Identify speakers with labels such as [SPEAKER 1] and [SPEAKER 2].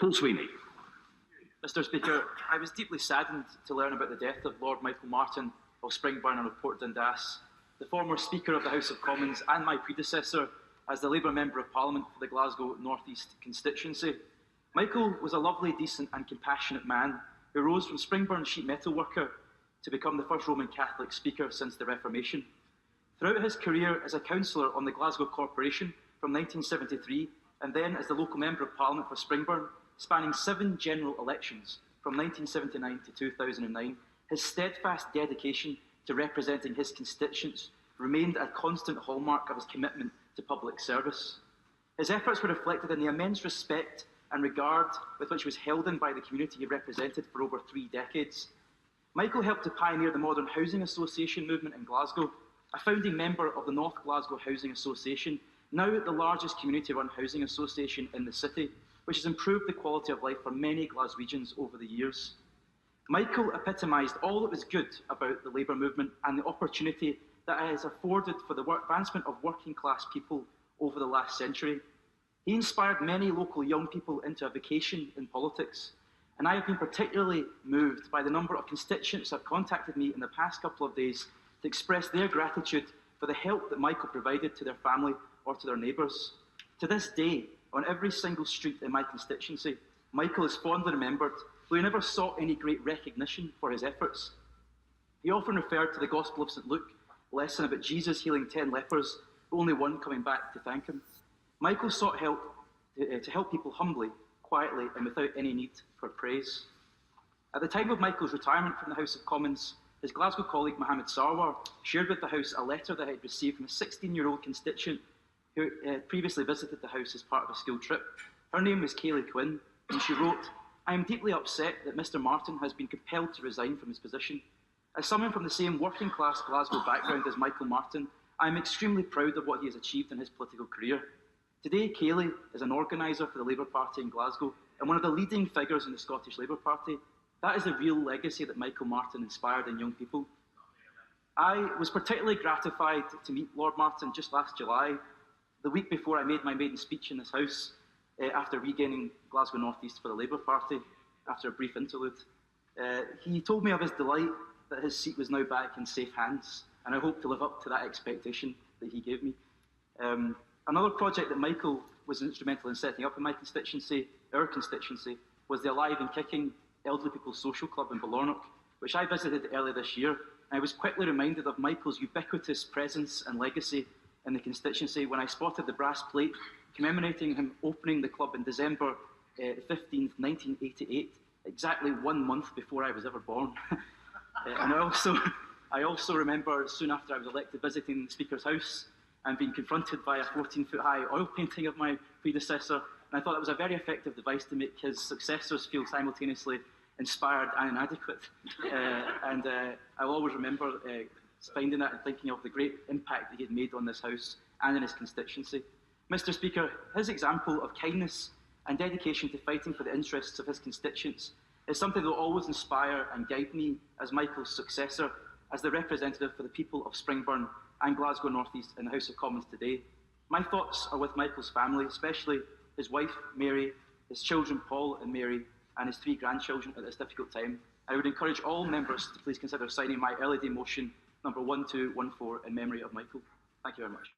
[SPEAKER 1] Paul Sweeney.
[SPEAKER 2] Mr Speaker, I was deeply saddened to learn about the death of Lord Michael Martin of Springburn and Port Dundas, the former Speaker of the House of Commons and my predecessor as the Labour Member of Parliament for the Glasgow North East constituency. Michael was a lovely, decent and compassionate man who rose from Springburn sheet metal worker to become the first Roman Catholic Speaker since the Reformation. Throughout his career as a councillor on the Glasgow Corporation from 1973 and then as the local Member of Parliament for Springburn, spanning 7 general elections from 1979 to 2009, his steadfast dedication to representing his constituents remained a constant hallmark of his commitment to public service. His efforts were reflected in the immense respect and regard with which he was held in by the community he represented for over 3 decades. Michael helped to pioneer the modern housing association movement in Glasgow, a founding member of the North Glasgow Housing Association, now the largest community-run housing association in the city, which has improved the quality of life for many Glaswegians over the years. Michael epitomised all that was good about the Labour movement and the opportunity that it has afforded for the advancement of working class people over the last century. He inspired many local young people into a vocation in politics, and I have been particularly moved by the number of constituents who have contacted me in the past couple of days to express their gratitude for the help that Michael provided to their family or to their neighbours. To this day, on every single street in my constituency, Michael is fondly remembered, though he never sought any great recognition for his efforts. He often referred to the Gospel of St Luke lesson about Jesus healing 10 lepers, only one coming back to thank him. Michael sought help to help people humbly, quietly, and without any need for praise. At the time of Michael's retirement from the House of Commons, his Glasgow colleague Mohammed Sarwar shared with the House a letter that he had received from a 16-year-old constituent who previously visited the House as part of a school trip. Her name was Kayleigh Quinn, and she wrote, "I am deeply upset that Mr Martin has been compelled to resign from his position. As someone from the same working-class Glasgow background as Michael Martin, I am extremely proud of what he has achieved in his political career. Today, Kayleigh is an organiser for the Labour Party in Glasgow and one of the leading figures in the Scottish Labour Party. That is the real legacy that Michael Martin inspired in young people." I was particularly gratified to meet Lord Martin just last July, the week before I made my maiden speech in this House, after regaining Glasgow North East for the Labour Party, after a brief interlude. He told me of his delight that his seat was now back in safe hands, and I hope to live up to that expectation that he gave me. Another project that Michael was instrumental in setting up in my constituency, our constituency, was the Alive and Kicking Elderly People's Social Club in Balornock, which I visited earlier this year, and I was quickly reminded of Michael's ubiquitous presence and legacy in the constituency when I spotted the brass plate commemorating him opening the club in December 15th, 1988, exactly 1 month before I was ever born. And I also remember soon after I was elected visiting the Speaker's house and being confronted by a 14-foot-high oil painting of my predecessor, and I thought that was a very effective device to make his successors feel simultaneously inspired and inadequate. I'll always remember finding that and thinking of the great impact that he had made on this House and in his constituency. Mr Speaker, his example of kindness and dedication to fighting for the interests of his constituents is something that will always inspire and guide me as Michael's successor, as the representative for the people of Springburn and Glasgow North East in the House of Commons today. My thoughts are with Michael's family, especially his wife, Mary, his children, Paul and Mary, and his 3 grandchildren at this difficult time. I would encourage all members to please consider signing my early day motion number 1214 in memory of Michael. Thank you very much.